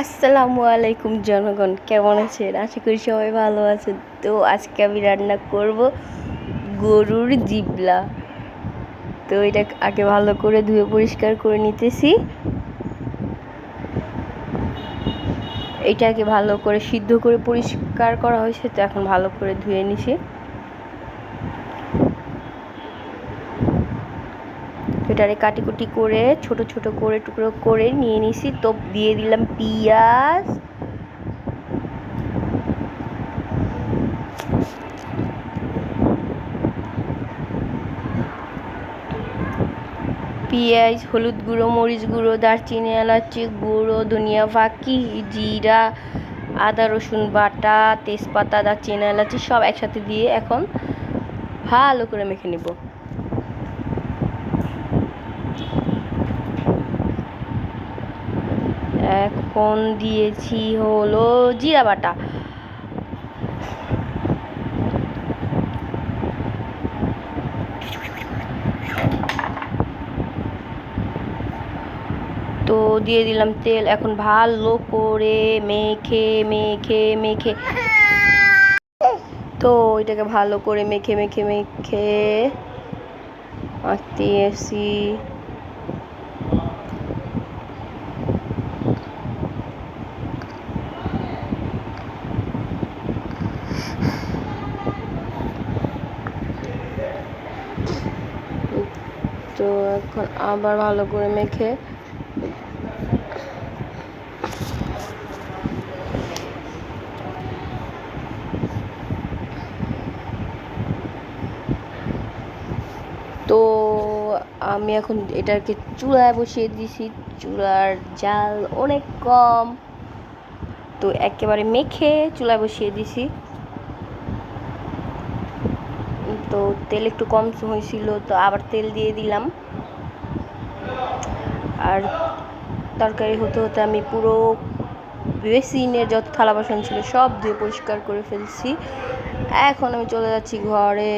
আসসালামু আলাইকুম জনগণ, কেমন আছেন? আশা করি সবাই ভালো আছেন। তো আজকে আমি রান্না করব গরুর জিবলা। তো এটা আগে ভালো করে ধুয়ে পরিষ্কার করে নিতেছি। এটাকে ভালো করে সিদ্ধ করে পরিষ্কার করা হয়েছে, তো এখন ভালো করে ধুয়ে নিছি। এটারে কাটিকুটি করে ছোট ছোট করে টুকরো করে নিয়ে নিছি। তো দিয়ে দিলাম পেঁয়াজ, হলুদ গুঁড়ো, মরিচ গুঁড়ো, দারচিনি, এলাচি গুঁড়ো, ধনিয়া ফাঁকি, জিরা, আদা রসুন বাটা, তেজপাতা, দারচিনি, এলাচি সব একসাথে দিয়ে এখন ভালো করে মেখে নেব। এখন দিয়েছি হলো জিরা বাটা। তো দিয়ে দিলাম তেল। এখন ভালো করে মেখে মেখে মেখে তো এটাকে ভালো করে মেখে মেখে মেখে মাখতেছি। তো এখন আবার ভালো করে মেখে তো আমি এখন এটাকে চুলায় বসিয়ে দিয়েছি। চুলার জাল অনেক কম, তো একেবারে মেখে চুলায় বসিয়ে দিয়েছি। তো তেল একটু কম হয়েছিল, তো আবার তেল দিয়ে দিলাম। আর তরকারি হতে হতে আমি পুরো বেসিনের যত থালা বাসন ছিল সব দিয়ে পরিষ্কার করে ফেলছি। এখন আমি চলে যাচ্ছি ঘরে।